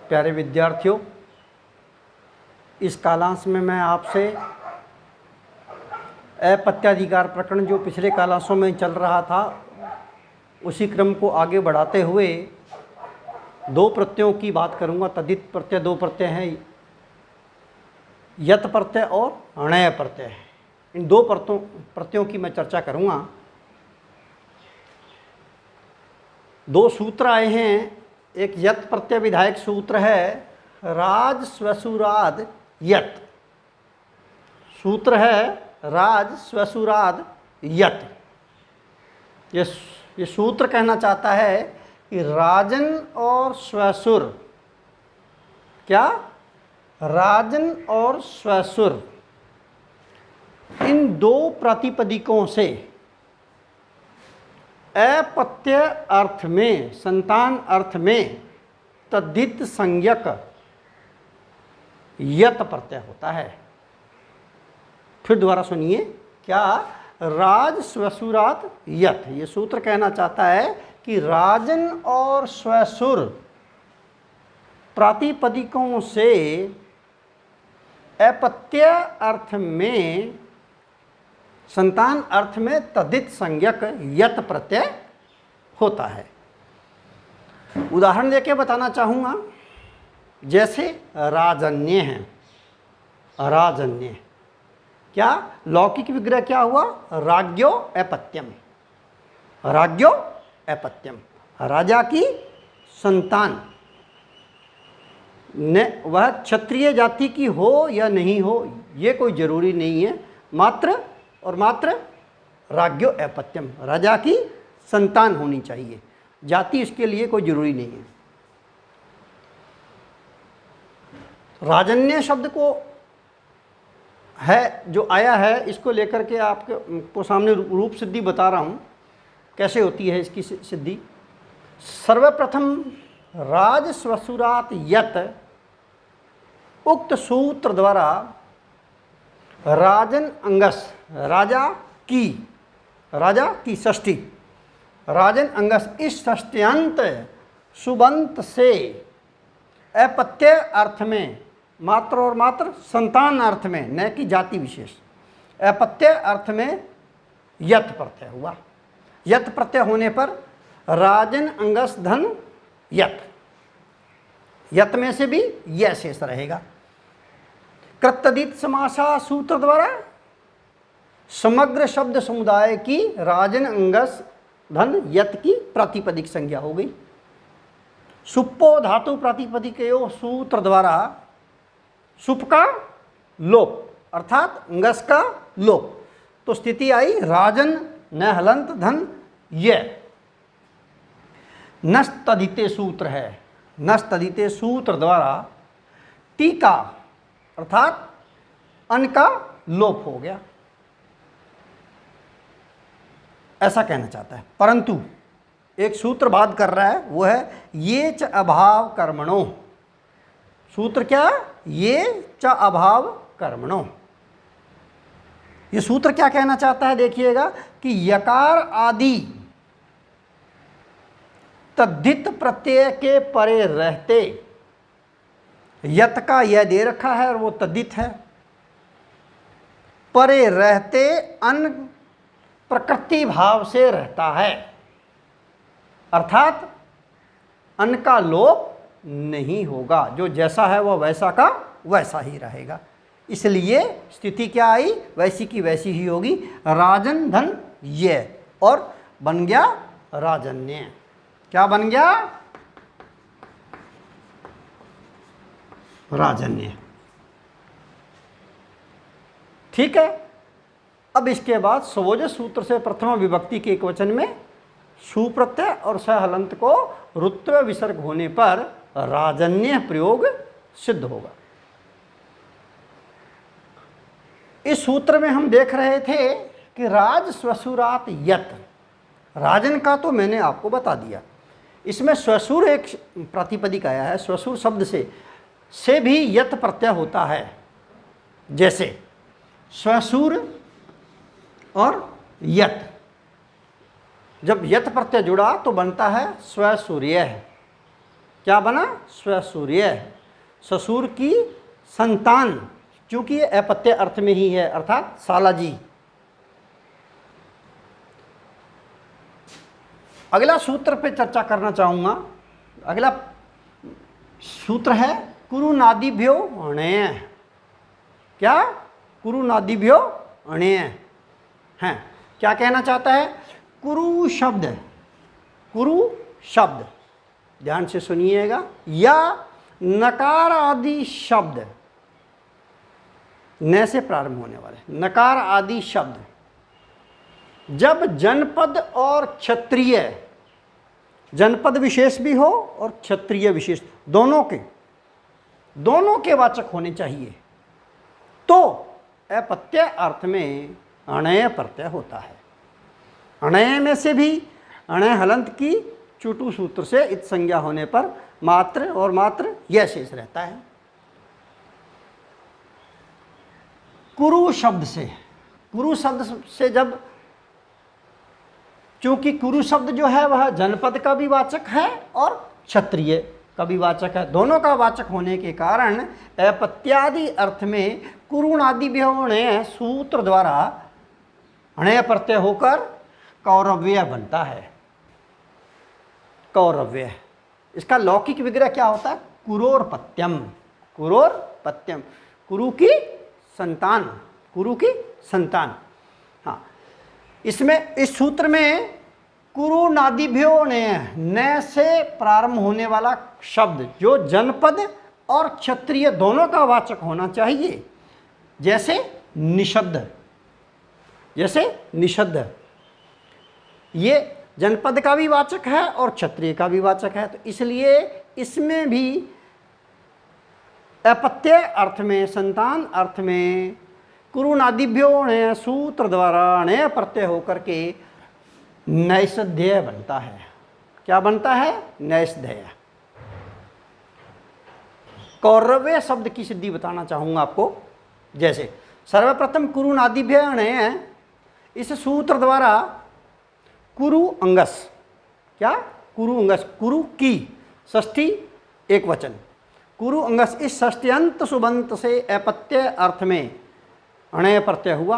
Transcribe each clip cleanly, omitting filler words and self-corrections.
प्यारे विद्यार्थियों, इस कालांश में मैं आपसे अपत्याधिकार प्रकरण जो पिछले कालांशों में चल रहा था उसी क्रम को आगे बढ़ाते हुए दो प्रत्ययों की बात करूंगा। तद्धित प्रत्यय दो प्रत्यय हैं, यत प्रत्यय और अणय प्रत्यय। इन दो प्रत्ययों की मैं चर्चा करूंगा। दो सूत्र आए हैं। एक यत प्रत्यय विधायक सूत्र है, राज स्वसुराद यत। सूत्र है राज स्वसुराद यत। ये सूत्र कहना चाहता है कि राजन और स्वसुर, क्या, राजन और स्वसुर, इन दो प्रातिपदिकों से अपत्य अर्थ में, संतान अर्थ में तद्धित संज्ञक यत प्रत्यय होता है। फिर दोबारा सुनिए, क्या, राज स्वसुरात यत। ये सूत्र कहना चाहता है कि राजन और स्वसुर प्रातिपदिकों से अपत्य अर्थ में, संतान अर्थ में तद्धित संज्ञक यत प्रत्यय होता है। उदाहरण देके बताना चाहूँगा। जैसे राजन्य है, राजन्य, क्या, लौकिक विग्रह क्या हुआ, राज्ञो अपत्यम। राज्ञो अपत्यम, राजा की संतान ने, वह क्षत्रिय जाति की हो या नहीं हो ये कोई जरूरी नहीं है, मात्र और मात्र राज्ञो अपत्यम, राजा की संतान होनी चाहिए, जाति इसके लिए कोई जरूरी नहीं है। राजन्य शब्द को है जो आया है, इसको लेकर के आपको सामने रूप सिद्धि बता रहा हूँ कैसे होती है इसकी सिद्धि। सर्वप्रथम राज स्वसुरात यत उक्त सूत्र द्वारा राजन अंगस, राजा की षष्ठी, राजन अंगस, इस षष्ट्यंत सुबंत से अपत्य अर्थ में, मात्र और मात्र संतान अर्थ में, न कि जाति विशेष, अपत्य अर्थ में यत प्रत्यय हुआ। यत प्रत्यय होने पर राजन अंगस धन यत, यत में से भी यह शेष रहेगा। कृतदित समासा सूत्र द्वारा समग्र शब्द समुदाय की राजन अंगस धन यत की प्रातिपदिक संज्ञा हो गई। सुप्पो धातु प्रातिपदिकयो सूत्र द्वारा सुप का लोप अर्थात अंगस का लोप, तो स्थिति आई राजन न हलंत धन ये। नस्तदिते सूत्र है, नस्तदिते सूत्र द्वारा टीका अर्थात अन का लोप हो गया, ऐसा कहना चाहता है। परंतु एक सूत्र बात कर रहा है, वो है ये च अभाव कर्मणो। सूत्र क्या, ये च अभाव कर्मणो। ये सूत्र क्या कहना चाहता है, देखिएगा कि यकार आदि तद्धित प्रत्यय के परे रहते, यत का यह दे रखा है और वो तद्धित है, परे रहते अन प्रकृति भाव से रहता है, अर्थात अन का लोप नहीं होगा, जो जैसा है वह वैसा का वैसा ही रहेगा। इसलिए स्थिति क्या आई, वैसी की वैसी ही होगी, राजन धन ये, और बन गया राजन्य। क्या बन गया, राजन्य। ठीक है। अब इसके बाद स्वोजस सूत्र से प्रथम विभक्ति के एकवचन में सुप्रत्यय और सहलंत को रुत्व विसर्ग होने पर राजन्य प्रयोग सिद्ध होगा। इस सूत्र में हम देख रहे थे कि राज स्वसुरात यत, राजन का तो मैंने आपको बता दिया। इसमें स्वसुर एक प्रातिपदिक आया है, स्वसुर शब्द से भी यत प्रत्यय होता है। जैसे स्वसुर और यत, जब यत प्रत्यय जुड़ा तो बनता है स्वसूर्य। क्या बना? स्वसूर्य, ससुर की संतान, क्योंकि ये अपत्य अर्थ में ही है, अर्थात सालाजी। अगला सूत्र पे चर्चा करना चाहूंगा। अगला सूत्र है कुरुनादिभ्यो अणेय। क्या? कुरुनादिभ्यो अणेय है। क्या कहना चाहता है? कुरु शब्द, कुरु शब्द, ध्यान से सुनिएगा, या नकार आदि शब्द, न से प्रारंभ होने वाले नकार आदि शब्द जब जनपद और क्षत्रिय, जनपद विशेष भी हो और क्षत्रिय विशेष, दोनों के वाचक होने चाहिए, तो अपत्य अर्थ में अणय प्रत्यय होता है। अणय में से भी अणय हलंत की चुटु सूत्र से इत संज्ञा होने पर मात्र और मात्र यह शेष रहता है। कुरु शब्द से, कुरु शब्द से जब, क्योंकि कुरु शब्द जो है वह जनपद का भी वाचक है और क्षत्रिय का भी वाचक है, दोनों का वाचक होने के कारण अपत्यादि अर्थ में कुरुणादि व्यवणय सूत्र द्वारा अणय प्रत्यय होकर कौरव्य बनता है। कौरव्य, इसका लौकिक विग्रह क्या होता है? कुरोरपत्यम, कुरोरपत्यम, कुरु की संतान, कुरु की संतान। हाँ, इसमें इस सूत्र में कुरुनादिभ्यो न से प्रारंभ होने वाला शब्द जो जनपद और क्षत्रिय दोनों का वाचक होना चाहिए, जैसे निषद्ध, जैसे निषद्ध, ये जनपद का भी वाचक है और क्षत्रिय का भी वाचक है, तो इसलिए इसमें भी अपत्य अर्थ में, संतान अर्थ में कुरुनादिभ्यो ने सूत्र द्वारा अणय प्रत्यय होकर के नैषध्यय बनता है। क्या बनता है? नैषध्यय। कौरव्य शब्द की सिद्धि बताना चाहूंगा आपको। जैसे सर्वप्रथम कुरुनादिभ्य अणय, इस सूत्र द्वारा कुरु अंगस, क्या? कुरु अंगस, कुरु की षष्ठी एक वचन, कुरु अंगस, इस षष्ट्यंत सुबंत से अपत्य अर्थ में अणय प्रत्यय हुआ।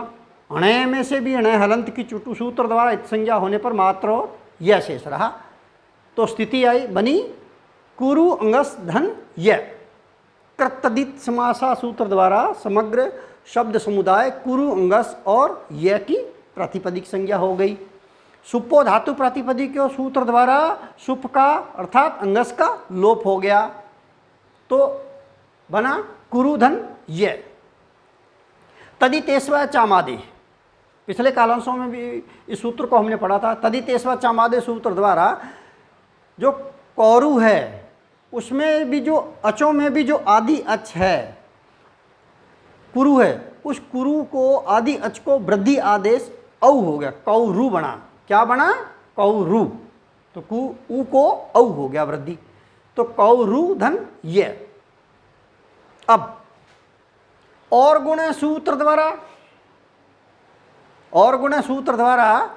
अणय में से भी अणय हलंत की चुटु सूत्र द्वारा इत संज्ञा होने पर मात्र और यह शेष रहा, तो स्थिति आई, बनी कुरु अंगस धन य। कृतदित समासा सूत्र द्वारा समग्र शब्द समुदाय कुरु अंगस और य की प्रातिपदिक संज्ञा हो गई। सुपो धातु प्रातिपदिक के सूत्र द्वारा सुप का अर्थात अंगस का लोप हो गया, तो बना कुरुधन य। तदितेस्व चामादे, पिछले कालांशों में भी इस सूत्र को हमने पढ़ा था। तदितेस्व चामादे सूत्र द्वारा जो कौरु है उसमें भी जो अचों में भी जो आदि अच है, कुरु है, उस कुरु को आदि अच को वृद्धि आदेश औ हो गया, कौरु बना। क्या बना? कौरु। तो उ को औ हो गया वृद्धि, तो कौरु धन ये। अब और गुण सूत्र द्वारा, और गुण सूत्र द्वारा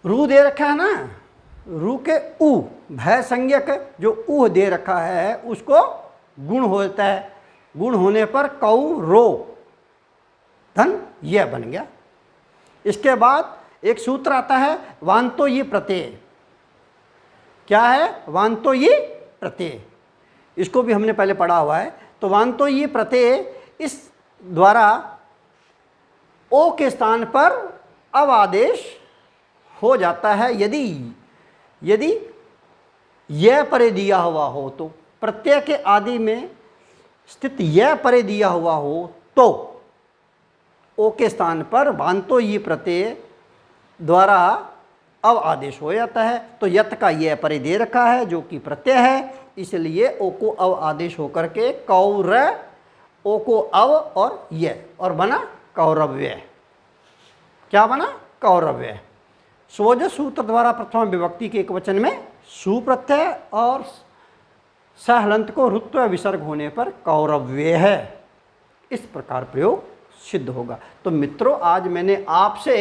रू दे रखा है ना, रू के उ भय संज्ञक जो उ दे रखा है उसको गुण होता है, गुण होने पर कौरो धन यह बन गया। इसके बाद एक सूत्र आता है वांतो ये प्रत्यय। क्या है? वांतो ये प्रत्यय, इसको भी हमने पहले पढ़ा हुआ है। तो वांतो ये प्रत्यय, इस द्वारा ओ के स्थान पर अब आदेश हो जाता है यदि यह परे दिया हुआ हो, तो प्रत्यय के आदि में स्थित यह परे दिया हुआ हो तो ओ के स्थान पर वांतो ये प्रत्यय द्वारा अब आदेश हो जाता है। तो यत का यह परे दे रखा है जो कि प्रत्यय है, इसलिए ओ को अब आदेश होकर के कौर, ओ को अव और यह, और बना कौरव्य। क्या बना? कौरव्य। स्वज सूत्र द्वारा प्रथम विभक्ति के एक वचन में सुप्रत्यय और सहलंत को ऋत्व विसर्ग होने पर कौरव्य है, इस प्रकार प्रयोग सिद्ध होगा। तो मित्रों, आज मैंने आपसे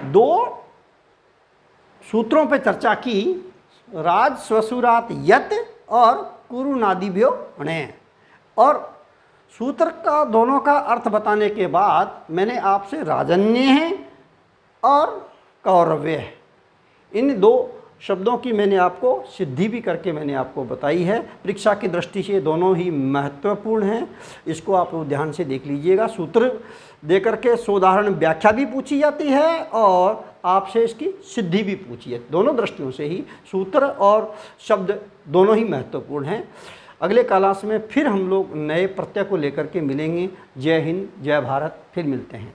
दो सूत्रों पर चर्चा की, राज स्वसुरात यत और कुरुनादिभ्यो णे। और सूत्र का दोनों का अर्थ बताने के बाद मैंने आपसे राजन्य है और कौरव्य है, इन दो शब्दों की मैंने आपको सिद्धि भी करके मैंने आपको बताई है। परीक्षा की दृष्टि से दोनों ही महत्वपूर्ण हैं, इसको आप लोग ध्यान से देख लीजिएगा। सूत्र देकर के सोदाहरण व्याख्या भी पूछी जाती है और आपसे इसकी सिद्धि भी पूछी है। दोनों दृष्टियों से ही सूत्र और शब्द दोनों ही महत्वपूर्ण हैं। अगले क्लास में फिर हम लोग नए प्रत्यय को लेकर के मिलेंगे। जय हिंद, जय भारत, फिर मिलते हैं।